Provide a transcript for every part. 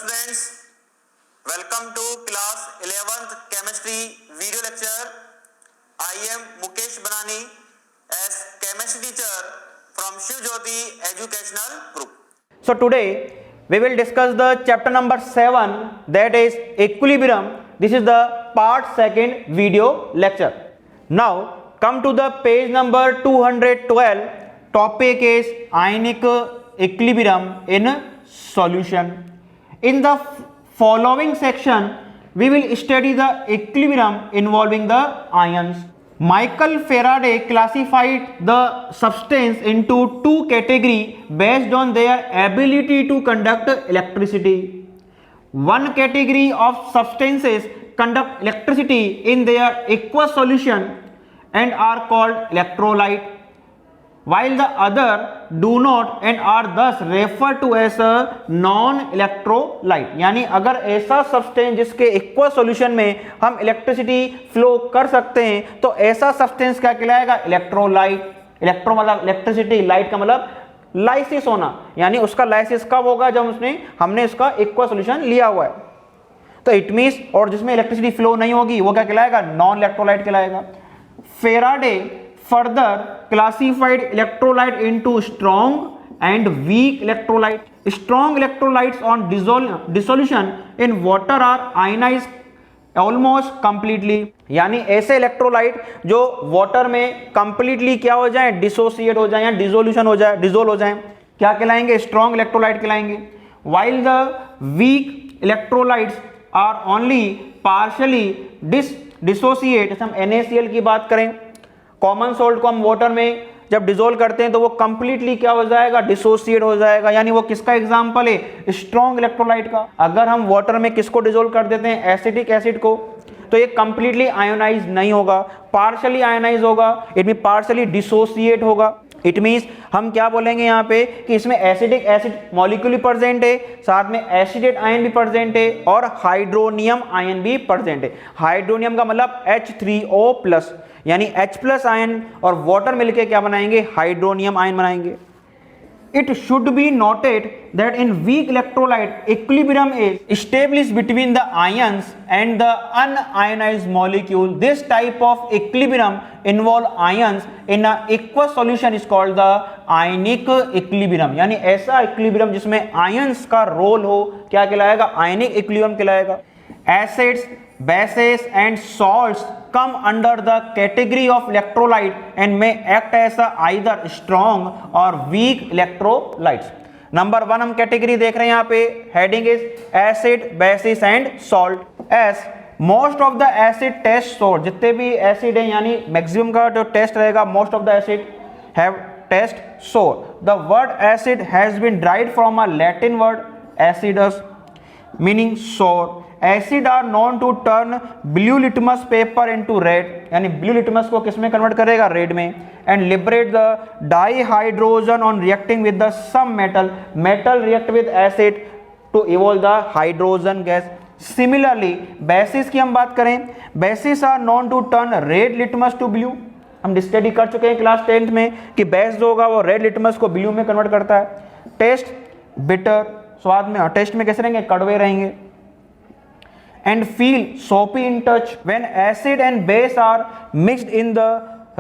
students, welcome to class 11th chemistry video lecture. I am Mukesh Banani as chemistry teacher from Shiv Jyoti Educational Group. So today we will discuss the chapter number 7, that is equilibrium. This is the part 2nd video lecture. Now come to the page number 212. Topic is ionic equilibrium in solution. In the following section we will study the equilibrium involving the ions. Michael Faraday classified the substance into two categories based on their ability to conduct electricity. One category of substances conduct electricity in their aqueous solution and are called electrolyte, while the other do not and are thus referred to as a non-electrolyte. यानी अगर ऐसा substance जिसके aqueous solution में हम electricity flow कर सकते हैं तो ऐसा सब्सटेंस क्या कहलाएगा? इलेक्ट्रोलाइट. इलेक्ट्रो मतलब इलेक्ट्रिसिटी, लाइट का मतलब लाइसिस होना, यानी उसका लाइसिस कब होगा? जब हमने उसका एक्वस सॉल्यूशन लिया हुआ है. तो इट मींस, और जिसमें इलेक्ट्रिसिटी फ्लो नहीं होगी वो क्या कहलाएगा? नॉन इलेक्ट्रोलाइट कहलाएगा. Faraday further classified electrolyte into strong and weak electrolyte. Strong electrolytes on dissolution in water are ionized almost completely. यानी ऐसे इलेक्ट्रोलाइट जो वाटर में कंप्लीटली क्या हो जाए? डिसोसिएट हो जाए या डिसोल्व हो जाए, क्या कहलाएंगे? स्ट्रॉन्ग इलेक्ट्रोलाइट कहलाएंगे. while the weak electrolytes are only partially dissociate. जैसे हम NaCl की बात करें, कॉमन सोल्ट को हम वाटर में जब डिसोल्व करते हैं तो वो कंप्लीटली क्या हो जाएगा? डिसोसिएट हो जाएगा. यानी वो किसका एग्जांपल है? स्ट्रॉन्ग इलेक्ट्रोलाइट का. अगर हम वाटर में किसको डिसोल्व कर देते हैं? एसिटिक एसिड को, तो ये कंप्लीटली आयोनाइज नहीं होगा, पार्शियली आयोनाइज होगा. इट मीन पार्शियली डिसोसिएट होगा. इट मीन्स हम क्या बोलेंगे यहाँ पे कि इसमें एसिडिक एसिड मॉलिक्यूल भी प्रेजेंट है, साथ में एसिडेट आयन भी प्रेजेंट है और हाइड्रोनियम आयन भी प्रेजेंट है. हाइड्रोनियम का मतलब H3O+, यानी H+ आयन और वाटर मिलके क्या बनाएंगे? हाइड्रोनियम आयन बनाएंगे. It should be noted that in weak electrolyte equilibrium is established between the ions and the unionized molecule. This type of equilibrium involve ions in a aqueous solution is called the ionic equilibrium. यानी ऐसा equilibrium जिसमें ions का role हो क्या कहलाएगा? ionic equilibrium कहलाएगा. Acids, bases and salts come under the category of electrolyte and may act as either strong or weak electrolytes. Number 1 हम category देख रहे हैं यहाँ पे. Heading is acid, bases and salt. As most of the acid taste sour, जितने भी acid है यानी मैक्सिमम का जो टेस्ट रहेगा, most of the acid have taste sour. The word acid has been derived from a Latin word acidus meaning sour. Acid are known to turn blue litmus paper into red, यानी blue litmus को किस में convert करेगा? Red में. And liberate the dihydrogen on reacting with the some metal. Metal react with acid to evolve the hydrogen gas. Similarly bases की हम बात करें, basis are known to turn red litmus to blue. हम study कर चुके हैं class 10th में कि बेस जो होगा वो रेड लिटमस को ब्लू में कन्वर्ट करता है. टेस्ट बिटर, स्वाद में, टेस्ट में कैसे रहेंगे? कड़वे रहेंगे. And feel soapy in touch. When acid and base are mixed in the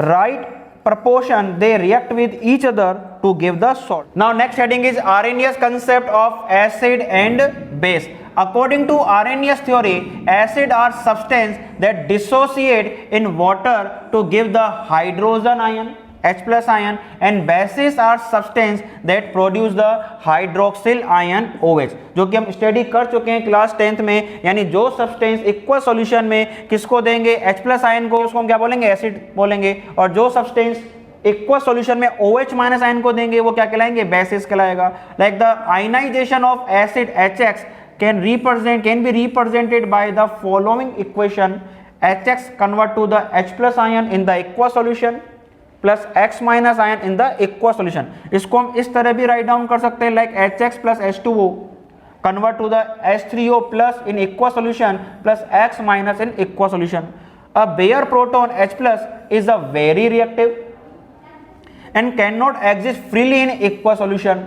right proportion, they react with each other to give the salt. Now next heading is Arrhenius concept of acid and base. According to Arrhenius theory, acid are substance that dissociate in water to give the hydrogen ion, H+ ion, and bases are substance that produce the hydroxyl ion OH, जो कि हम study कर चुके हैं class 10th में. यानी जो substance aqueous solution में किसको देंगे? H+ आयन को, उसको हम क्या बोलेंगे? एसिड बोलेंगे. और जो सब्सटेंस एक्वस सॉल्यूशन में OH- आयन को देंगे वो क्या कहलाएंगे? बेसिस कहलाएगा. Like the ionization of acid HX can be represented by the following equation. HX convert to the H+ ion in the aqueous solution plus X- ion in the aqua solution. इसको हम इस तरह भी write down कर सकते हैं, like HX plus H2O convert to the H3O plus in aqua solution plus X- in aqua solution. A bare proton H+ is a very reactive and cannot exist freely in aqueous solution.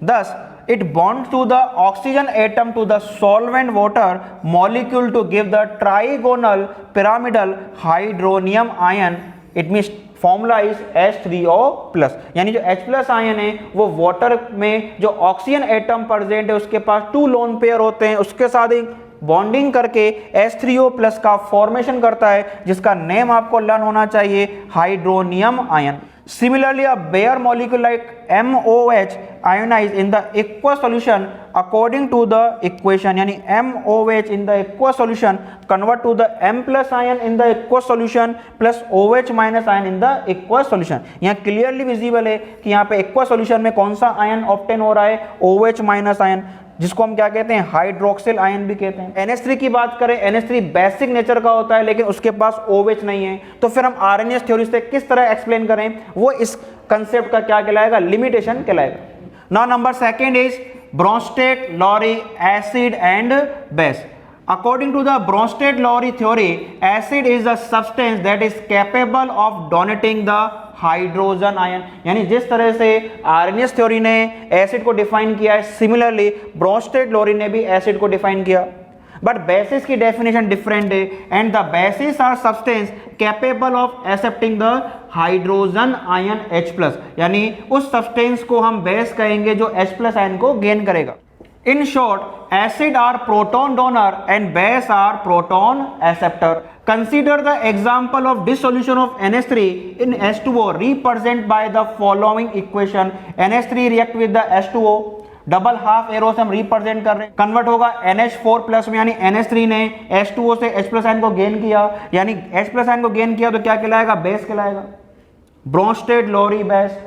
Thus it bonds to the oxygen atom to the solvent water molecule to give the trigonal pyramidal hydronium ion. It means formula is H3O+, यानी जो H+ ion है वो water में जो oxygen atom present है उसके पास 2 lone pair होते हैं, उसके साथ एक बॉन्डिंग करके H3O+ का फॉर्मेशन करता है, जिसका नेम आपको लर्न होना चाहिए, hydronium ion. Similarly, a bare molecule like MOH ionized in the aqueous solution according to the equation, यानी MOH in the aqueous solution convert to the M+ ion in the aqueous solution plus OH- ion in the aqueous solution. यहाँ clearly visible है कि यहाँ पे aqueous solution में कौन सा ion obtain हो रहा है, OH- आयन, जिसको हम क्या कहते हैं, हाइड्रोक्सिल आयन भी कहते हैं. NH3 की बात करें, NH3 बेसिक नेचर का होता है लेकिन उसके पास OH नहीं है, तो फिर हम आरएनएस थ्योरी से किस तरह एक्सप्लेन करें, वो इस कंसेप्ट का क्या कहलाएगा, लिमिटेशन कहलाएगा. Now number second is Bronsted Lowry acid and base. According to the Bronsted-Lowry theory, acid is a substance that is capable of donating the hydrogen ion. यानी जिस तरह से आरएनएस थ्योरी ने एसिड को डिफाइन किया है, similarly Bronsted-lorry ने भी एसिड को डिफाइन किया, बट बेसिस की डेफिनेशन डिफरेंट है. And the bases are substance capable of accepting the hydrogen ion H+, यानी उस सब्सटेंस को हम बेस कहेंगे जो H+ आयन को गेन करेगा. In short, acid are proton donor and base are proton acceptor. Consider the example of dissolution of NH3 in H2O represented by the following equation. NH3 react with the H2O, double half arrow से हम represent कर रहे हैं, convert होगा NH4+ में, यानी NH3 ने H2O से H+ आयन को गेन किया, यानी H+ आयन को गेन किया तो क्या कहलाएगा, बेस कहलाएगा, ब्रोंस्टेड-लॉरी बेस.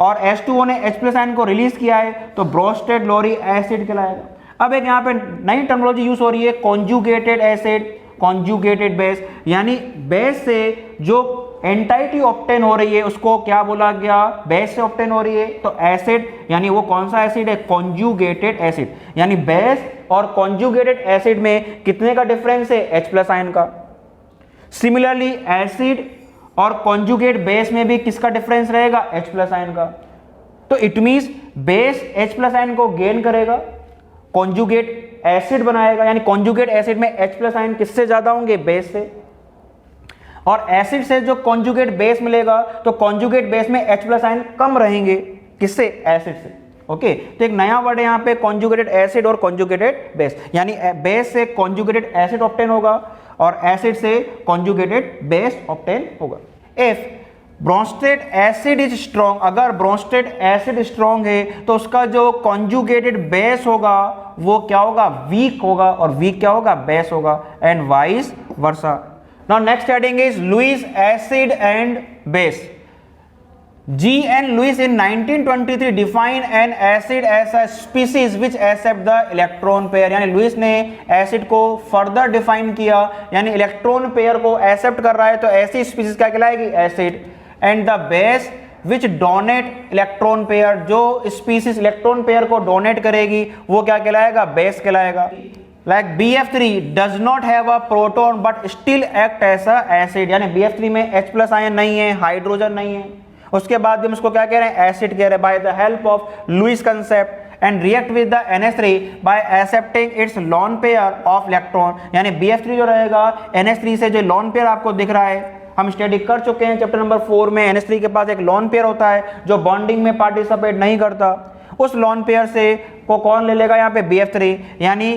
और H2O ने H+ आयन को रिलीज किया है तो ब्रोंस्टेड-लॉरी एसिड कहलाएगा. अब एक यहाँ पे नई टर्मिनोलॉजी यूज हो रही है, कॉन्जुगेटेड एसिड, कॉन्जुगेटेड बेस, यानी बेस से जो एंटाइटी ऑब्टेन हो रही है उसको क्या बोला गया, बेस से ऑब्टेन हो रही है, तो एसिड, यानी वो कौन सा एसिड है, कॉन्जुगेटेड एसिड. यानी बेस और कॉन्जुगेटेड एसिड में कितने का डिफरेंस है, H+ आयन का. सिमिलरली एसिड और कॉन्जुगेट बेस में भी किसका डिफरेंस रहेगा, H+ आयन का. तो it means base H+ ion को गेन करेगा, कॉन्जुगेट एसिड बनाएगा, यानी कॉन्जुगेट एसिड में H+ आयन किससे ज्यादा होंगे, बेस से, और एसिड से जो कॉन्जुगेट बेस मिलेगा तो कॉन्जुगेट बेस में H+ आयन कम रहेंगे, किससे, एसिड से. ओके, तो एक नया वर्ड है यहाँ पे, कॉन्जुगेटेड एसिड और कॉन्जुगेटेड बेस, यानी बेस से कॉन्जुगेटेड एसिड ऑब्टेन होगा और एसिड से कॉन्जुगेटेड बेस ऑब्टेन होगा. If Bronsted acid is strong, अगर ब्रोंस्टेड एसिड स्ट्रॉन्ग है तो उसका जो कॉन्जुगेटेड बेस होगा वो क्या होगा, वीक होगा, और वीक क्या होगा, बेस होगा, and vice versa. Now next heading is Lewis acid and base. G.N. Lewis in 1923 define an acid as a species which accept the electron pair. यानी लुईस ने एसिड को फर्दर डिफाइन किया, यानी electron pair को accept कर रहा है तो ऐसी स्पीसीज क्या कहलाएगी, acid. And the base which donate electron pair, जो स्पीसीज इलेक्ट्रॉन पेयर को डोनेट करेगी वो क्या कहलाएगा, बेस कहलाएगा. Like BF3 does not have a proton but still act as a acid, यानी BF3 में H+ आयन नहीं है, हाइड्रोजन नहीं है, उसके बाद भी हम उसको क्या कह रहे हैं, एसिड कह रहे हैं, by the help of Lewis concept, and react with the NH3 by accepting its lone pair of electron. यानी BF3 जो रहेगा NH3 से जो लॉन पेयर आपको दिख रहा है, हम स्टडी कर चुके हैं चैप्टर नंबर 4 में, NH3 के पास एक लॉन पेयर होता है जो बॉन्डिंग में पार्टिसिपेट नहीं करता, उस लॉन पेयर से को कौन ले लेगा, यहाँ पे BF3, यानी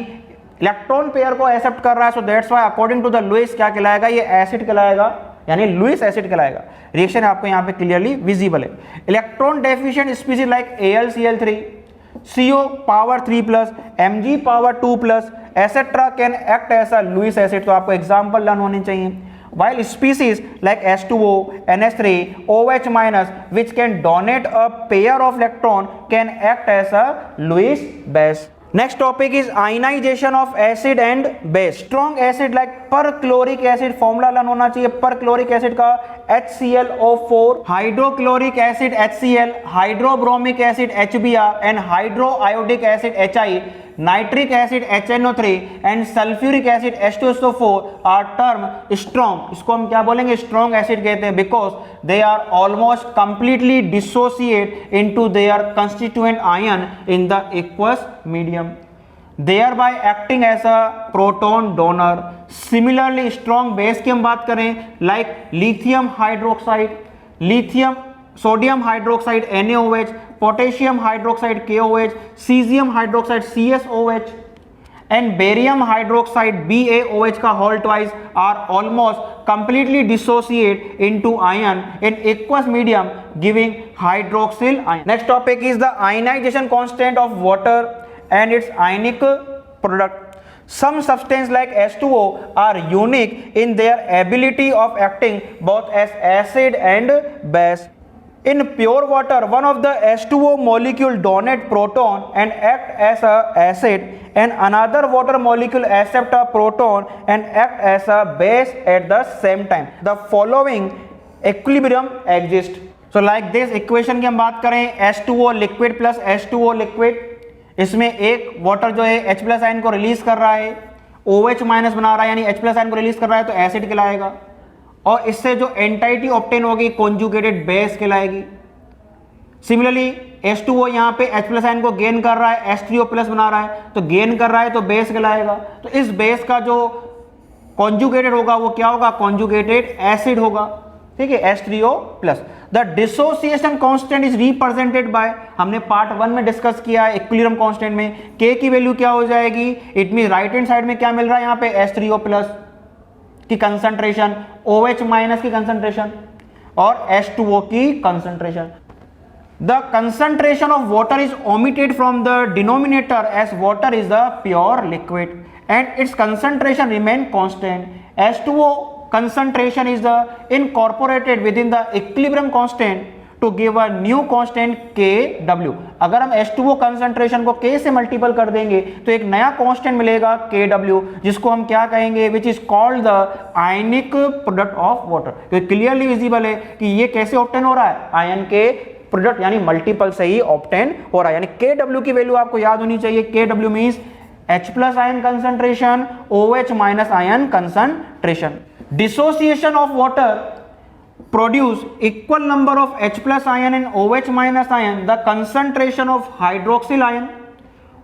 इलेक्ट्रॉन पेयर को एक्सेप्ट कर रहा है, so that's why according to the Lewis क्या कहलाएगा, ये एसिड कहलाएगा, यानी लुईस एसिड कहलाएगा. रिएक्शन आपको यहाँ पे क्लियरली विजिबल है. Electron deficient species like AlCl3, CO⁻3+, Mg⁻2+, etcetera can act as a Lewis acid. तो आपको एग्जांपल लर्न होने चाहिए. while species like H2O, NH3, OH- which can donate a pair of electron can act as a Lewis base. Next topic is ionization of acid and base. Strong acid like perchloric acid, formula learn होना चाहिए perchloric acid का HClO4, hydrochloric acid HCl, hydrobromic acid HBr and hydroiodic acid HI. Nitric acid HNO3 and sulphuric acid H2SO4 are term strong, इसको हम क्या बोलेंगे, strong acid कहते हैं, because they are almost completely dissociate into their constituent ion in the aqueous medium, thereby acting as a proton donor. Similarly, strong base की हम बात करें like lithium hydroxide, lithium sodium hydroxide NaOH, potassium hydroxide KOH, cesium hydroxide CSOH and barium hydroxide BaOH का whole twice are almost completely dissociate into ion in aqueous medium giving hydroxyl ion. Next topic is the ionization constant of water and its ionic product. Some substances like H2O are unique in their ability of acting both as acid and base. In pure water, one of the H2O molecule donate proton and act as a acid, and another water molecule accept a proton and act as a base at the same time. The following equilibrium exists. So like this equation की हम बात करें, H2O liquid plus H2O liquid, इसमें एक water जो है H plus ion को release कर रहा है, OH माइनस बना रहा है, यानी H प्लस आयन को रिलीज कर रहा है तो एसिड कहलाएगा, और इससे जो एंटाइटी ऑब्टेन होगी कॉन्जुगेटेड बेस कहलाएगी। सिमिलरली H2O यहाँ पे H प्लस आयन को गेन कर रहा है, H3O प्लस बना रहा है तो गेन कर रहा है तो बेस कहलाएगा। तो इस बेस का जो कॉन्जुगेटेड होगा वो क्या होगा, कॉन्जुगेटेड एसिड होगा, ठीक है, H3O plus. The dissociation constant is represented by, हमने पार्ट 1 में डिस्कस किया है इक्विलिब्रियम कांस्टेंट में, K की वैल्यू क्या हो जाएगी, it mean right hand side में क्या मिल रहा है यहाँ पे H3O प्लस की कंसंट्रेशन, OH माइनस की कंसंट्रेशन और H2O की concentration. The concentration of water is omitted from the denominator as water is the pure liquid and its concentration remain constant. H2O concentration is the incorporated within the equilibrium constant to give a new constant Kw. अगर हम H2O concentration को K से multiple कर देंगे तो एक नया constant मिलेगा Kw, जिसको हम क्या कहेंगे, which is called the ionic product of water। तो क्लियरली विजिबल है कि ये कैसे ऑब्टेन हो रहा है, आयन के प्रोडक्ट यानी मल्टीपल से ही ऑब्टेन हो रहा है। यानी Kw की वैल्यू आपको याद होनी चाहिए, Kw means H plus ion concentration, OH minus ion concentration. Dissociation of water produce equal number of H plus ion and OH minus ion. The concentration of hydroxyl ion,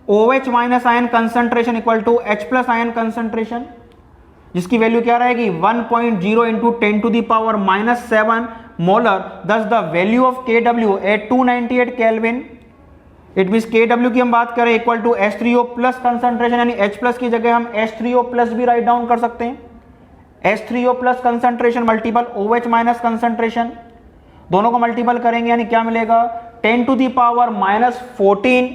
OH minus ion concentration equal to H plus ion concentration, जिसकी value क्या रहेगी 1.0 into 10 to the power minus 7 molar. Thus the value of Kw at 298 Kelvin. It means Kw की हम बात करें equal to H3O plus concentration, यानी H plus की जगह हम H3O प्लस भी राइट डाउन कर सकते हैं। H3O plus concentration multiple OH minus concentration, दोनों को मल्टीपल करेंगे यानी क्या मिलेगा 10 to the power minus 14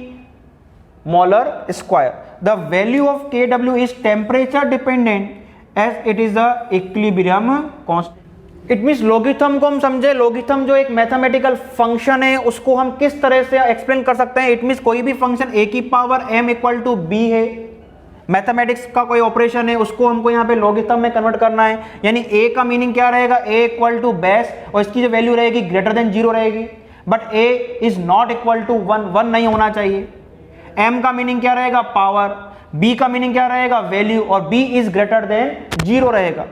molar square. The value of Kw is temperature dependent as it is the equilibrium constant. It means logarithm को हम समझे, लॉगरिथम जो एक मैथमेटिकल फंक्शन है उसको हम किस तरह से एक्सप्लेन कर सकते हैं। इट मीन्स कोई भी फंक्शन a की power m equal to b है, मैथमेटिक्स का कोई ऑपरेशन है उसको हमको यहाँ पे लॉगरिथम में कन्वर्ट करना है, यानी a का मीनिंग क्या रहेगा, a इक्वल टू बेस और इसकी जो वैल्यू रहेगी ग्रेटर देन 0 रहेगी, but a is not equal to 1 नहीं होना चाहिए। m का मीनिंग क्या रहेगा, पावर, b का मीनिंग क्या रहेगा, वैल्यू, और b इज ग्रेटर देन 0 रहेगा।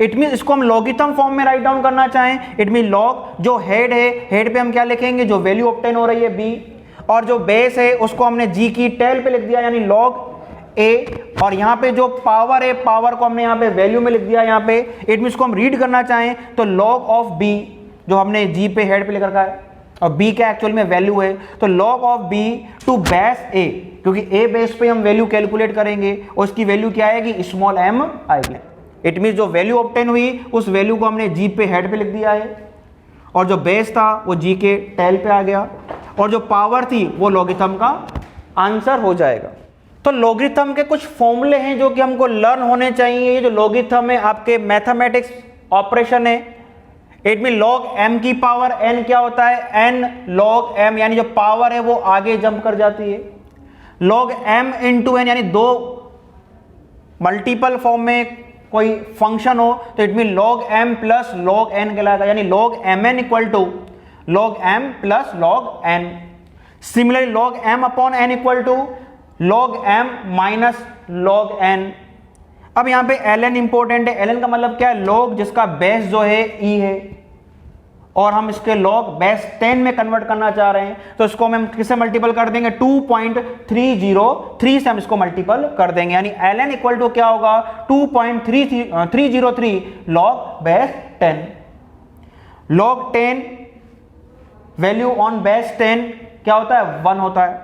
इट मीन इसको हम लॉगरिथम फॉर्म में राइट डाउन करना चाहें, इट मीन लॉग जो हेड है, हेड पे हम क्या लिखेंगे, जो वैल्यू ऑब्टेन हो रही है b, और जो बेस है उसको हमने g की टेल पे लिख दिया यानी लॉग a, और यहाँ पे जो पावर है पावर को हमने यहाँ पे वैल्यू में लिख दिया यहाँ पे। इट मीन इसको हम रीड करना चाहें तो लॉग ऑफ b जो हमने g पे हेड पे लिख रखा है और b का एक्चुअल में वैल्यू है, तो log of b to base a, क्योंकि a बेस पे हम वैल्यू कैलकुलेट करेंगे और उसकी वैल्यू क्या आएगी, स्मॉल m आएगी। इट मीन जो वैल्यू ऑब्टेन हुई उस वैल्यू को हमने g पे हेड पे लिख दिया है और जो बेस था वो g के टेल पे आ गया और जो पावर थी वो लॉगरिथम का आंसर हो जाएगा। तो लॉगरिथम के कुछ फॉर्मूले हैं जो कि हमको लर्न होने चाहिए। ये जो लॉगरिथम है आपके मैथमेटिक्स ऑपरेशन है, इट मीन लॉग m की पावर n क्या होता है, n लॉग m, यानी जो पावर है वो आगे जंप कर जाती है। लॉग m इंटू n यानी दो मल्टीपल फॉर्म में कोई फंक्शन हो तो it mean log m plus log n कहलाएगा, यानी log mn equal to log m plus log n। Similarly log m upon n equal to log m minus log n। अब यहां पे ln important है। ln का मतलब क्या है? log जिसका बेस जो है e है और हम इसके log बेस 10 में कन्वर्ट करना चाह रहे हैं, तो इसको हम किससे मल्टीपल कर देंगे? 2.303 से हम इसको मल्टीपल कर देंगे, यानी ln इक्वल टू क्या होगा? 2.303 log base 10। log 10 value on base 10 क्या होता है? 1 होता है,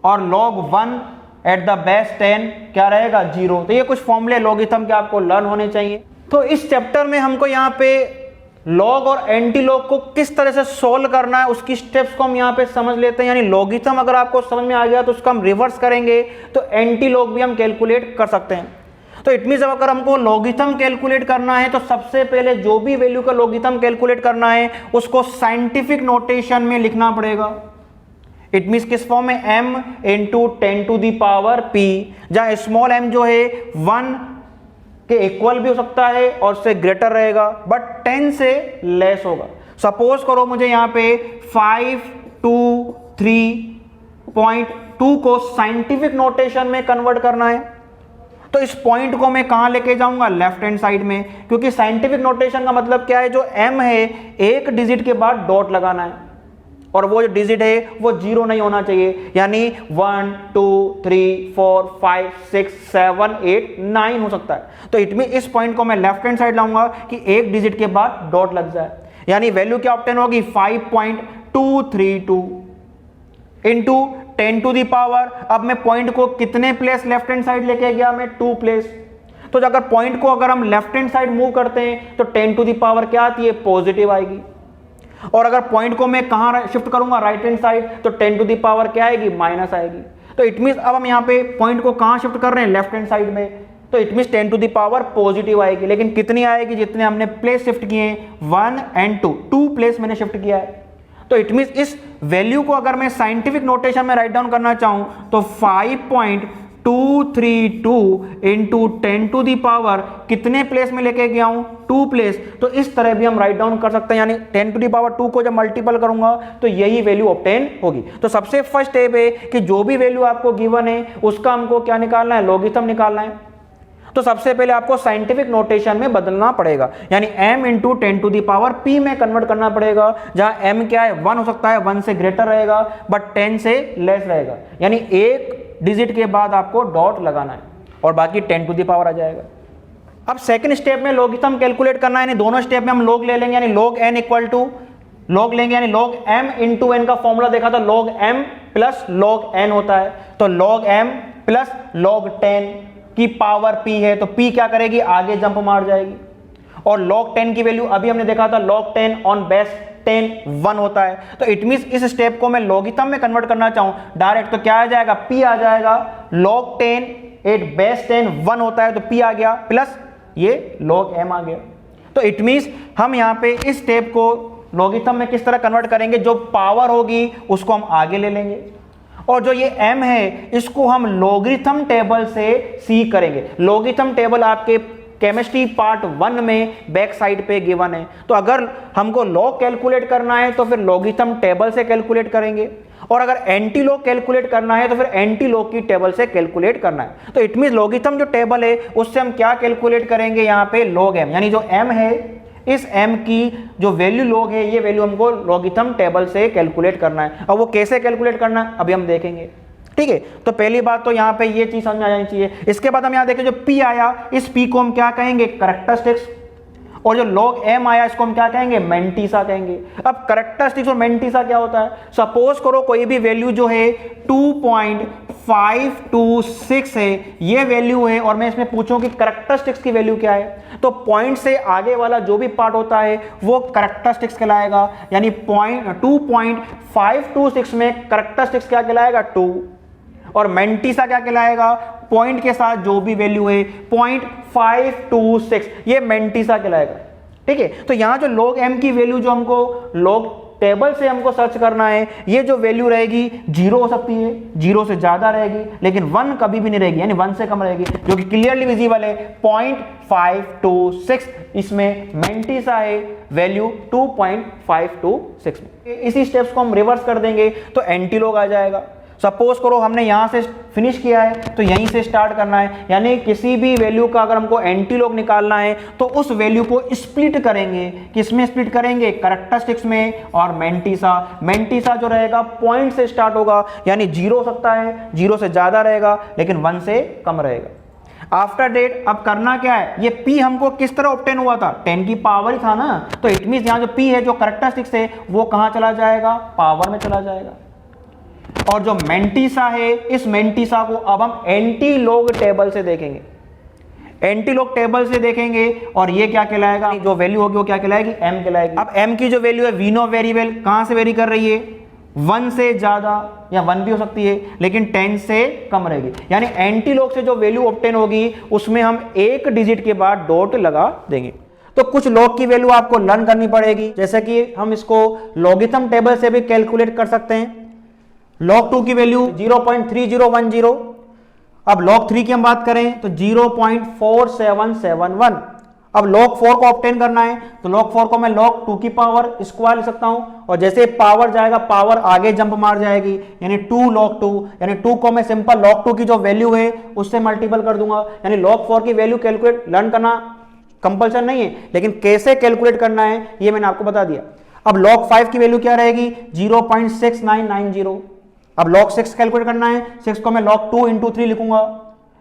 और log 1 एट द बेस 10 क्या रहेगा? 0। तो ये कुछ फॉर्मूले लॉगिथम के आपको लर्न होने चाहिए। तो इस चैप्टर में हमको यहाँ पे लॉग और एंटी लॉग को किस तरह से सोल्व करना है उसकी स्टेप्स को हम यहाँ पे समझ लेते हैं। यानी लॉगिथम अगर आपको समझ में आ गया तो उसका हम रिवर्स करेंगे तो एंटी लॉग भी हम कैलकुलेट कर सकते हैं। तो इट मींस अगर हमको लॉगिथम कैलकुलेट करना है तो सबसे पहले जो भी वैल्यू का लॉगिथम कैलकुलेट करना है उसको साइंटिफिक नोटेशन में लिखना पड़ेगा। इट मींस किस फॉर्म में? m into 10 to the power p, जहां स्मॉल m जो है 1 के इक्वल भी हो सकता है और उससे ग्रेटर रहेगा, बट 10 से लेस होगा। सपोज करो मुझे यहाँ पे 523.2 को साइंटिफिक नोटेशन में कन्वर्ट करना है, तो इस पॉइंट को मैं कहां लेके जाऊंगा? लेफ्ट हैंड साइड में, क्योंकि साइंटिफिक नोटेशन का मतलब क्या है? जो m है एक डिजिट के बाद डॉट लगाना है और वो जो डिजिट है वो 0 नहीं होना चाहिए, यानी 1 2 3 4 5 6 7 8 9 हो सकता है। तो इट मीन इस पॉइंट को मैं लेफ्ट हैंड साइड लाऊंगा कि एक डिजिट के बाद डॉट लग जाए, यानी वैल्यू क्या ऑब्टेन होगी? 5.232 इंटू 10 टू दी पावर। अब मैं पॉइंट को कितने प्लेस लेफ्ट हैंड साइड लेके गया? मैं 2 प्लेस। तो अगर पॉइंट को अगर हम लेफ्ट हैंड साइड मूव करते हैं तो 10 टू दी पावर क्या आती है? पॉजिटिव आएगी। और अगर पॉइंट को मैं कहां शिफ्ट करूंगा? राइट हैंड साइड, तो 10 टू दी पावर क्या आएगी? माइनस आएगी। तो इट मींस अब हम यहां पे पॉइंट को कहां शिफ्ट कर रहे हैं? लेफ्ट हैंड साइड में, तो it means 10 to the power positive आएगी। लेकिन कितनी आएगी? जितने हमने प्लेस शिफ्ट किए हैं 1 एंड 2 प्लेस मैंने शिफ्ट किया है। तो इट मींस इस वैल्यू को अगर मैं साइंटिफिक नोटेशन में राइट डाउन करना चाहूं तो 5.232 इंटू 10 टू दी पावर कितने प्लेस में लेके गया हूं? 2 प्लेस। तो इस तरह भी हम राइट डाउन कर सकते हैं, यानी 10 टू दी पावर 2 को जब मल्टीपल करूंगा तो यही वैल्यू ऑब्टेन होगी। तो सबसे फर्स्ट स्टेप है कि जो भी वैल्यू आपको गिवन है उसका हमको क्या निकालना है? लॉगिथम निकालना है। तो सबसे पहले आपको साइंटिफिक नोटेशन में बदलना पड़ेगा, यानी m into 10 to the power p में कन्वर्ट करना पड़ेगा, जहां m क्या है? 1 हो सकता है, 1 से ग्रेटर रहेगा, बट 10 से लेस रहेगा, यानी एक डिजिट के बाद आपको डॉट लगाना है और बाकी 10 टू दी पावर आ जाएगा। अब सेकंड स्टेप में लॉगिथम कैलकुलेट करना है, यानी दोनों स्टेप में हम लॉग ले लेंगे, यानी log n equal to log लेंगे, यानी log m इंटू n का फॉर्मूला देखा था, log m plus log n होता है, तो log m प्लस log 10 की पावर p है, तो p क्या करेगी? आगे जंप मार जाएगी। और log 10 की वैल्यू अभी हमने देखा था log 10 ऑन बेस 10 1 होता है। तो इट मींस इस स्टेप को मैं लॉगिथम में कन्वर्ट करना चाहूं डायरेक्ट, तो क्या आ जाएगा? p आ जाएगा। log 10 एट बेस 10 1 होता है, तो p आ गया, प्लस ये log m आ गया। तो इट मींस हम यहां पे इस स्टेप को लॉगिथम में किस तरह कन्वर्ट करेंगे? जो पावर होगी उसको हम आगे ले लेंगे, और जो ये m है इसको हम लॉगरिथम टेबल से सी करेंगे। लॉगरिथम टेबल आपके केमिस्ट्री पार्ट 1 में बैक साइड पे गिवन है। तो अगर हमको लॉग कैलकुलेट करना है तो फिर लॉगरिथम टेबल से कैलकुलेट करेंगे, और अगर एंटी लॉग कैलकुलेट करना है तो फिर एंटी लॉग की टेबल से कैलकुलेट करना है। तो इट मींस लॉगरिथम जो टेबल है उससे हम क्या कैलकुलेट करेंगे? यहाँ पे log m, यानी जो m है इस m की जो वैल्यू log है ये वैल्यू हमको लॉगरिथम टेबल से कैलकुलेट करना है। अब वो कैसे कैलकुलेट करना है अभी हम देखेंगे, ठीक है। तो पहली बात तो यहाँ पे ये चीज समझ में आ जानी चाहिए। इसके बाद हम यहाँ देखें जो p आया, इस p को हम क्या कहेंगे? कैरेक्टरिस्टिक्स। और जो log m आया इसको हम क्या कहेंगे? मेंटिसा कहेंगे। अब कैरेक्टरिस्टिक्स और मेंटिसा क्या होता है? सपोज करो कोई भी वैल्यू जो है 2.526 है, ये वैल्यू है, और मैं इसमें पूछूं कि कैरेक्टरिस्टिक्स की वैल्यू क्या है, तो पॉइंट से आगे वाला जो भी पार्ट होता है वो कैरेक्टरिस्टिक्स कहलाएगा। यानी 2.526 में कैरेक्टरिस्टिक्स क्या कहलाएगा? 2, और मेंटिसा क्या कहलाएगा? पॉइंट के साथ जो भी वैल्यू है 0.526, ये मेंटिसा कहलाएगा, ठीक है। तो यहां जो log m की वैल्यू जो हमको log टेबल से हमको सर्च करना है, ये जो वैल्यू रहेगी 0 हो सकती है, 0 से ज्यादा रहेगी, लेकिन 1 कभी भी नहीं रहेगी, यानी 1 से कम रहेगी, जो कि क्लियरली विजिबल है 0.526। इसमें मेंटिसा है वैल्यू 2.526 में। इसी स्टेप्स को हम रिवर्स कर देंगे तो एंटी लॉग आ जाएगा। सपोज करो हमने यहां से फिनिश किया है तो यहीं से स्टार्ट करना है, यानी किसी भी वैल्यू का अगर हमको एंटी लॉग निकालना है तो उस वैल्यू को स्प्लिट करेंगे। किसमें स्प्लिट करेंगे? कैरेक्टरिस्टिक्स में और मैंटिसा। मैंटिसा जो रहेगा पॉइंट से स्टार्ट होगा, यानी 0 हो सकता है, 0 से ज्यादा रहेगा लेकिन 1 से कम रहेगा। आफ्टर डेट अब करना क्या है, ये P हमको किस तरह ऑब्टेन हुआ था, 10 की पावर ही था ना, तो इट मींस यहां जो P है जो कैरेक्टरिस्टिक्स है वो कहां चला जाएगा, पावर में चला जाएगा। और जो मैंटिसा है इस मैंटिसा को अब हम एंटी लॉग टेबल से देखेंगे, एंटी लॉग टेबल से देखेंगे और ये क्या कहलाएगा, जो वैल्यू होगी वो क्या कहलाएगी, m कहलाएगी। अब m की जो वैल्यू है वी नो वेरी वेल कहां से वेरी कर रही है, 1 से ज्यादा या 1 भी हो सकती है लेकिन 10 से कम रहेगी, यानी एंटी लॉग से जो वैल्यू ऑब्टेन होगी उसमें हम एक डिजिट के बाद डॉट लगा देंगे। तो कुछ लॉग की वैल्यू आपको लर्न करनी पड़ेगी, जैसे कि हम इसको लॉगिथम टेबल से भी कैलकुलेट कर सकते हैं। log 2 की वैल्यू 0.3010। अब log 3 की हम बात करें तो 0.4771। अब log 4 को ऑब्टेन करना है तो log 4 को मैं log 2 की पावर स्क्वायर लिख सकता हूं, और जैसे पावर जाएगा पावर आगे जंप मार जाएगी, यानी 2 log 2, यानी 2 को मैं सिंपल log 2 की जो वैल्यू है उससे मल्टीपल कर दूंगा। यानी log 4 की वैल्यू कैलकुलेट लर्न करना कंपल्सन नहीं है, लेकिन कैसे कैलकुलेट करना है ये मैंने आपको बता दिया। अब log 5 की वैल्यू क्या रहेगी, 0.6990। अब log 6 कैलकुलेट करना है, 6 को मैं log 2 into 3 लिखूंगा,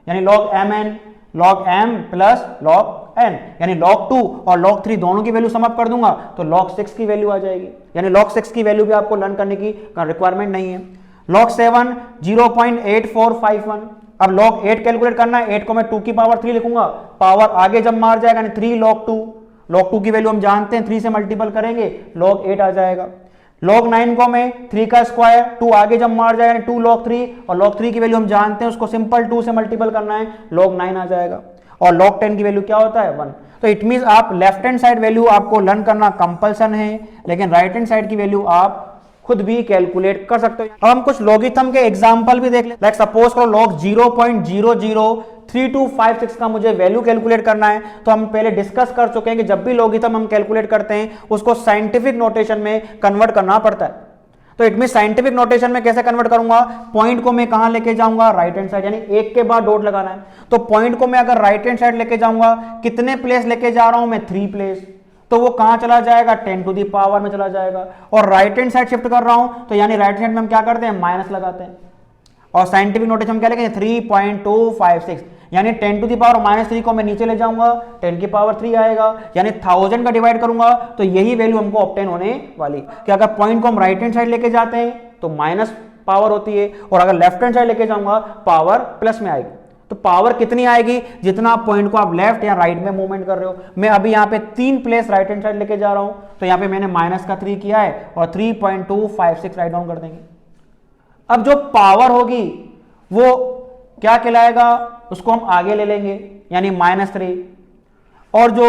यानी log mn, log m plus log n, यानी log 2 और log 3 दोनों की वैल्यू सम अप कर दूंगा तो log 6 की वैल्यू आ जाएगी, यानी log 6 की वैल्यू भी आपको लर्न करने की रिक्वायरमेंट नहीं है। log 7 0.8451। अब log 8 कैलकुलेट करना है, 8 को मैं 2 की पावर 3 लिखूंगा, पावर आगे जब मार जाएगा यानी 3 log 2। log 2 की वैल्यू हम जानते हैं, 3 से मल्टीपल करेंगे log 8 आ जाएगा। log 9 को मैं 3 का स्क्वायर, 2 आगे जब मार जाएगा 2 log 3, और log 3 की वैल्यू हम जानते हैं उसको सिंपल 2 से मल्टीपल करना है, log 9 आ जाएगा। और log 10 की वैल्यू क्या होता है, 1। तो इट मींस आप लेफ्ट हैंड साइड वैल्यू आपको लर्न करना कंपल्सन है, लेकिन राइट हैंड साइड की वैल्यू आप खुद भी कैलकुलेट कर सकते हो। अब हम कुछ लॉगिथम के एग्जांपल भी देख ले, लाइक सपोज करो log 0.003256 का मुझे वैल्यू कैलकुलेट करना है, तो हम पहले डिस्कस कर चुके हैं कि जब भी लॉगिथम हम कैलकुलेट करते हैं उसको साइंटिफिक नोटेशन में कन्वर्ट करना पड़ता है। तो इट मीन साइंटिफिक नोटेशन में कैसे कन्वर्ट करूंगा, पॉइंट को मैं कहां लेके जाऊंगा, राइट हैंड साइड, यानी एक के बाद डॉट लगाना है। तो पॉइंट को मैं अगर राइट हैंड साइड लेके जाऊंगा, कितने प्लेस लेके जा रहा हूं मैं, 3 प्लेस, तो वो कहां चला जाएगा, 10 टू दी पावर में चला जाएगा। और राइट हैंड साइड शिफ्ट कर रहा हूं तो यानी राइट हैंड में हम क्या करते हैं, माइनस लगाते हैं, और साइंटिफिक नोटेशन हम क्या लिखेंगे, 3.256, यानी 10 टू दी पावर -3 को मैं नीचे ले जाऊंगा, 10 की पावर 3 आएगा, यानी 1000 का डिवाइड करूंगा तो यही वैल्यू हमको ऑब्टेन होने वाली। कि अगर पॉइंट को हम राइट हैंड साइड लेके जाते हैं तो माइनस पावर होती है, और अगर लेफ्ट हैंड साइड लेके जाऊंगा पावर प्लस में आएगी। तो पावर कितनी आएगी, जितना आप पॉइंट को आप लेफ्ट या राइट में मूवमेंट कर रहे हो। मैं अभी यहाँ पे 3 प्लेस राइट हैंड साइड लेके जा रहा हूं, तो यहाँ पे मैंने -3 किया है और 3.256 राइट डाउन कर देंगे। अब जो पावर होगी वो क्या कहलाएगा, उसको हम आगे ले लेंगे, यानी -3, और जो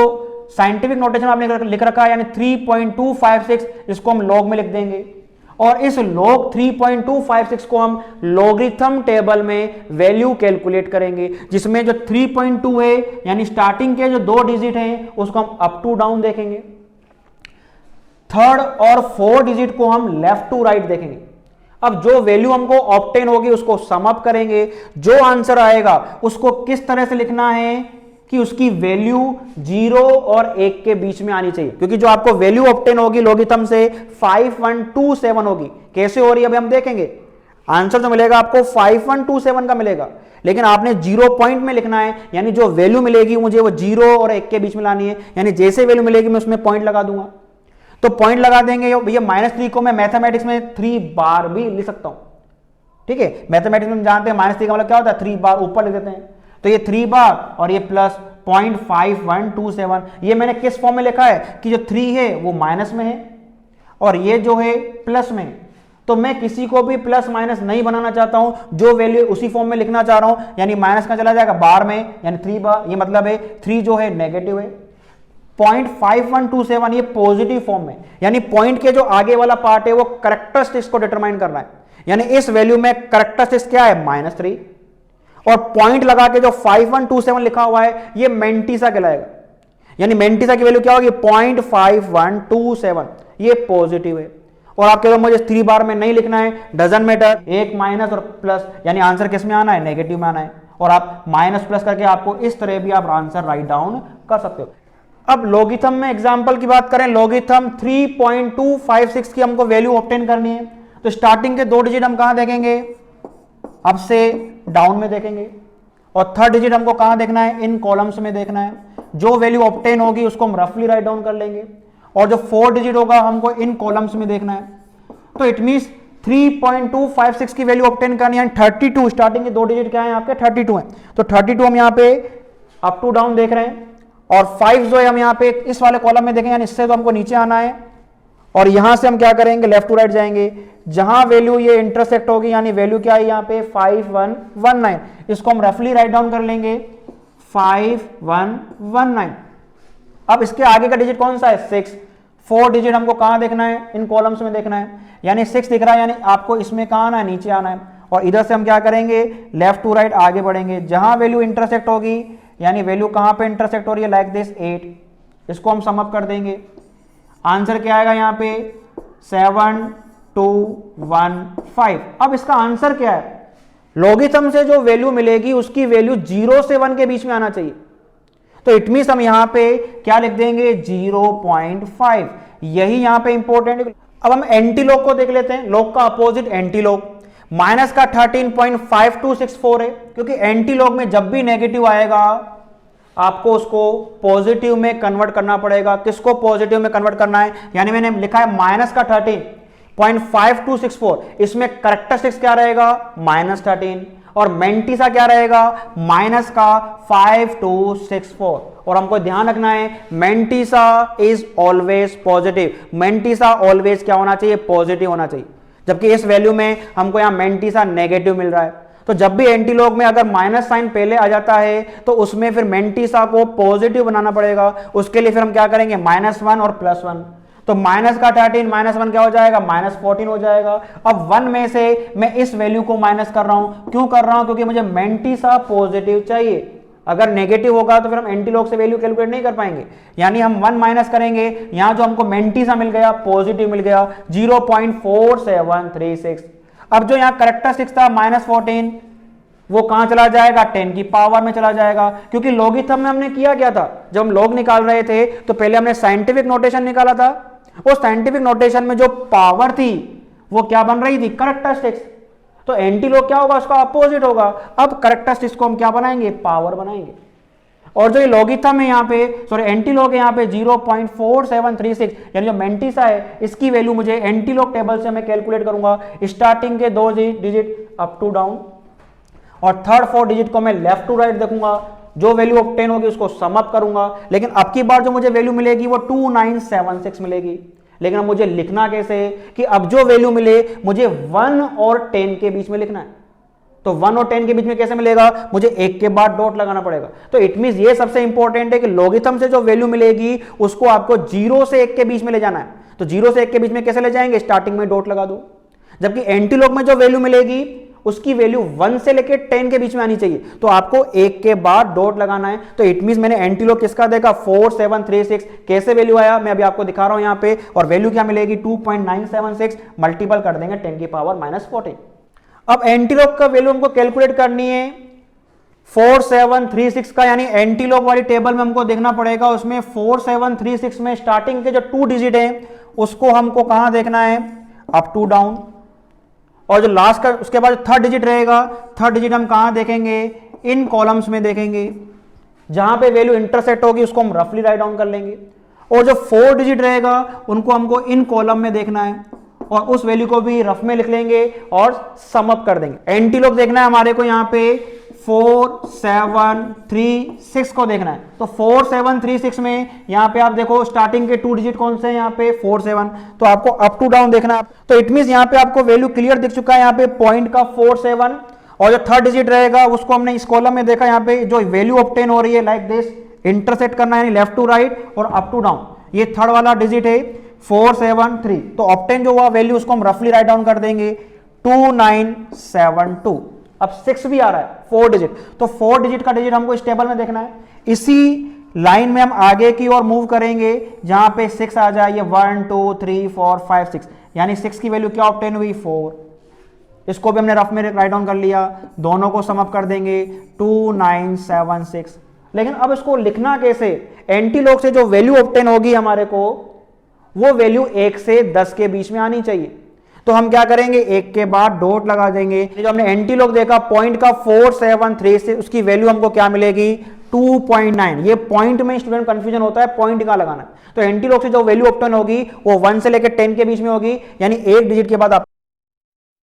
साइंटिफिक नोटेशन आपने लिख रखा है यानी 3.256, इसको हम लॉग में लिख देंगे, और इस log 3.256 को हम लॉगरिथम टेबल में वैल्यू कैलकुलेट करेंगे, जिसमें जो 3.2 है यानी स्टार्टिंग के जो 2 डिजिट हैं उसको हम अप टू डाउन देखेंगे, 3rd और 4th डिजिट को हम लेफ्ट टू राइट देखेंगे। अब जो वैल्यू हमको ऑब्टेन होगी उसको सम अप करेंगे, जो आंसर आएगा उसको किस तरह से लिखना है कि उसकी वैल्यू 0 और 1 के बीच में आनी चाहिए, क्योंकि जो आपको वैल्यू ऑब्टेन होगी लॉगिथम से 5127 होगी। कैसे हो रही है अभी हम देखेंगे, आंसर जो मिलेगा आपको 5127 का मिलेगा, लेकिन आपने 0 पॉइंट में लिखना है, यानी जो वैल्यू मिलेगी मुझे वो 0 और 1 के बीच में लानी है, यानी जैसे वैल्यू मिलेगी मैं उसमें पॉइंट लगा दूंगा। तो पॉइंट लगा देंगे, भैया -3 को मैं मैथमेटिक्स में 3 बार भी लिख सकता हूं, ठीक है। मैथमेटिक्स में जानते हैं -3 का मतलब क्या होता है, 3 बार ऊपर लिख देते हैं, तो ये 3 बार और ये प्लस 0.5127, ये मैंने किस फॉर्म में लिखा है कि जो 3 है वो माइनस में है और ये जो है प्लस में है। तो मैं किसी को भी प्लस माइनस नहीं बनाना चाहता हूं, जो वैल्यू उसी फॉर्म में लिखना चाह रहा हूं, यानी माइनस का चला जाएगा बार में, यानी 3 बार, ये मतलब है 3 जो है नेगेटिव है, 0.5127 ये पॉजिटिव फॉर्म में, यानी पॉइंट के जो आगे वाला पार्ट है वो कैरेक्टरिस्टिक्स को डिटरमाइन करना है, यानी इस वैल्यू में कैरेक्टरिस्टिक्स क्या है, -3, और पॉइंट लगा के जो 5127 लिखा हुआ है ये मैंटिसा कहलाएगा, यानी मैंटिसा की वैल्यू क्या होगी 0.5127, ये पॉजिटिव है, और आप कह रहे हो मुझे 3 बार में नहीं लिखना है, डजंट मैटर, एक माइनस और प्लस, यानी आंसर किस में आना है, नेगेटिव में आना है। और आप माइनस प्लस करके आपको इस तरह भी आप आंसर राइट डाउन कर सकते हो। अब लॉगिथम में एग्जांपल की बात करें, लॉगिथम 3.256 की हमको वैल्यू ऑब्टेन करनी है, तो स्टार्टिंग के 2 डिजिट हम कहां देखेंगे, अब से डाउन में देखेंगे, और थर्ड डिजिट हमको कहां देखना है, इन कॉलम्स में देखना है। जो वैल्यू ऑब्टेन होगी उसको हम रफली राइट डाउन कर लेंगे, और जो 4 डिजिट होगा हमको इन कॉलम्स में देखना है। तो इट मींस 3.256 की वैल्यू ऑब्टेन करनी है। 32 स्टार्टिंग के 2 डिजिट क्या है आपके, 32 है, तो 32 हम यहाँ पे अप टू डाउन देख रहे हैं, और 5 जो है हम यहाँ पे इस वाले कॉलम में देखेंगे, यानी इससे तो हमको नीचे आना है, और यहां से हम क्या करेंगे, लेफ्ट टू राइट जाएंगे, जहां वैल्यू ये इंटरसेक्ट होगी, यानी वैल्यू क्या है यहाँ पे 5119, इसको हम रफली राइट डाउन कर लेंगे 5119। अब इसके आगे का डिजिट कौन सा है, 6। 4 डिजिट हमको कहां देखना है, इन कॉलम्स में देखना है, यानी 6 दिख रहा है, यानी आपको इसमें कहां आना है, नीचे आना है, और इधर से हम क्या करेंगे, लेफ्ट टू राइट आगे बढ़ेंगे, जहां वैल्यू इंटरसेक्ट होगी, यानी वैल्यू कहां पे इंटरसेक्ट हो रही है, लाइक दिस 8, इसको हम सम अप कर देंगे। आंसर क्या आएगा यहाँ पे 7215। अब इसका आंसर क्या है, लॉगिथम से जो वैल्यू मिलेगी उसकी वैल्यू 0 से 1 के बीच में आना चाहिए, तो इट मींस हम यहां पे क्या लिख देंगे 0.5, यही यहां पे इंपॉर्टेंट है। अब हम एंटी लॉग को देख लेते हैं, लॉग का अपोजिट एंटी लॉग, माइनस का 13.5264 है, क्योंकि एंटी लॉग में जब भी नेगेटिव आएगा आपको उसको पॉजिटिव में कन्वर्ट करना पड़ेगा। किसको पॉजिटिव में कन्वर्ट करना है, यानी मैंने लिखा है माइनस का 13.5264, इसमें करेक्टरिस्टिक्स क्या रहेगा, -13, और मेंटिसा क्या रहेगा, माइनस का 5264। और हमको ध्यान रखना है mantissa is always positive, mantissa always क्या होना चाहिए, पॉजिटिव होना चाहिए, जबकि इस वैल्यू में हमको यहां मेंटिसा नेगेटिव मिल रहा है। तो जब भी एंटीलॉग में अगर माइनस साइन पहले आ जाता है तो उसमें फिर मेंटिसा को पॉजिटिव बनाना पड़ेगा, उसके लिए फिर हम क्या करेंगे, -1 और +1, तो माइनस का 13 -1 क्या हो जाएगा, -14 हो जाएगा। अब 1 में से मैं इस वैल्यू को माइनस कर रहा हूं, क्यों कर रहा हूं, क्योंकि मुझे मेंटिसा पॉजिटिव चाहिए। अगर नेगेटिव होगा तो फिर हम एंटीलॉग से वैल्यू कैलकुलेट नहीं कर पाएंगे, यानी हम 1 माइनस करेंगे, यहां जो हमको मेंटिसा मिल गया, पॉजिटिव मिल गया 0.4736। अब जो यहां करेक्टरिस्टिक्स था -14, वो कहां चला जाएगा, 10 की पावर में चला जाएगा, क्योंकि लॉगिथम में हमने किया क्या था, जब हम लॉग निकाल रहे थे तो पहले हमने साइंटिफिक नोटेशन निकाला था, वो साइंटिफिक नोटेशन में जो पावर थी वो क्या बन रही थी, करेक्टरिस्टिक्स, तो एंटी लॉग क्या होगा, उसका अपोजिट होगा। अब करेक्टरिस्टिक्स को हम क्या बनाएंगे, पावर बनाएंगे, और जो ये लॉगिथम है यहाँ पे, सॉरी एंटी लॉग है यहाँ पे 0.4736, यानी जो मेंटिसा है इसकी वैल्यू मुझे एंटी लॉग टेबल से मैं कैलकुलेट करूंगा, स्टार्टिंग के 2 डिजिट अप टू डाउन, और थर्ड 4 डिजिट को मैं लेफ्ट टू राइट देखूंगा, जो वैल्यू ऑब्टेन होगी उसको सम अप करूंगा। लेकिन अब की बार जो मुझे वैल्यू मिलेगी वो 2976 मिलेगी, लेकिन अब मुझे लिखना कैसे, कि अब जो वैल्यू मिले मुझे 1 और 10 के बीच में लिखना है, तो 1 और 10 के बीच में कैसे मिलेगा, मुझे 1 के बाद डॉट लगाना पड़ेगा। तो इट मींस ये सबसे इंपॉर्टेंट है कि लॉगिथम से जो वैल्यू मिलेगी उसको आपको 0 से 1 के बीच में ले जाना है, तो 0 से 1 के बीच में कैसे ले जाएंगे, स्टार्टिंग में डॉट लगा दो, जबकि एंटीलॉग में जो वैल्यू मिलेगी उसकी वैल्यू 1 से लेकर 10 के बीच में आनी चाहिए, तो आपको 1 के बाद डॉट लगाना है। तो इट मींस मैंने एंटीलॉग किसका देखा, 4736, कैसे वैल्यू आया मैं अभी आपको दिखा रहा हूं यहां पे, और वैल्यू क्या मिलेगी 2.976, मल्टीपल कर देंगे 10 की पावर -14। अब एंटीलॉग का वैल्यू हमको कैलकुलेट करनी है 4736 का, यानी एंटीलॉग वाली टेबल में हमको देखना पड़ेगा, उसमें 4736 में स्टार्टिंग के जो 2 डिजिट है उसको हमको कहां देखना है, अप टू डाउन, और जो लास्ट का उसके बाद थर्ड डिजिट रहेगा, थर्ड डिजिट हम कहां देखेंगे, इन कॉलम्स में देखेंगे, जहां पे वैल्यू इंटरसेक्ट होगी उसको हम रफली राइट डाउन कर लेंगे, और जो 4 डिजिट रहेगा उनको हमको इन कॉलम में देखना है, और उस वैल्यू को भी रफ में लिख लेंगे और सम अप कर देंगे। एंटीलॉग देखना है हमारे को यहाँ पे 4736 को देखना है, तो 4736 में यहाँ पे आप देखो स्टार्टिंग के 2 डिजिट कौन से हैं, यहाँ पे 47, तो आपको अप टू डाउन देखना है। तो इट मींस यहाँ पे आपको वैल्यू क्लियर दिख चुका है, यहाँ पे पॉइंट का 47, और जो थर्ड डिजिट रहेगा उसको हमने इस कॉलम में देखा, यहाँ पे जो वैल्यू ऑब्टेन हो रही है लाइक दिस, इंटरसेक्ट करना है, यानी लेफ्ट टू राइट और अप टू डाउन, ये थर्ड वाला डिजिट है 473, तो ऑब्टेन जो हुआ वैल्यू उसको हम रफली राइट डाउन कर देंगे 2972। अब 6 भी आ रहा है 4 डिजिट, तो 4 डिजिट का डिजिट हमको इस टेबल में देखना है। इसी लाइन में हम आगे की ओर मूव करेंगे, जहां पे 6 आ जाए, ये 1 2 3 4 5 6, यानी 6 की वैल्यू क्या ऑब्टेन हुई 4। इसको भी हमने रफ में राइट डाउन कर लिया, दोनों को सम अप कर देंगे 2976। लेकिन अब इसको लिखना कैसे, एंटीलॉग से जो वैल्यू ऑब्टेन होगी हमारे को वो वैल्यू 1 से 10 के बीच में आनी चाहिए। तो हम क्या करेंगे, 1 के बाद डॉट लगा देंगे। जो हमने एंटीलॉग देखा पॉइंट का 473 से, उसकी वैल्यू हमको क्या मिलेगी 2.9। ये पॉइंट में स्टूडेंट कंफ्यूजन होता है, पॉइंट कहां लगाना है। तो एंटीलॉग से जो वैल्यू ऑब्टेन होगी वो 1 से लेकर 10 के बीच में होगी, यानी एक डिजिट के बाद आप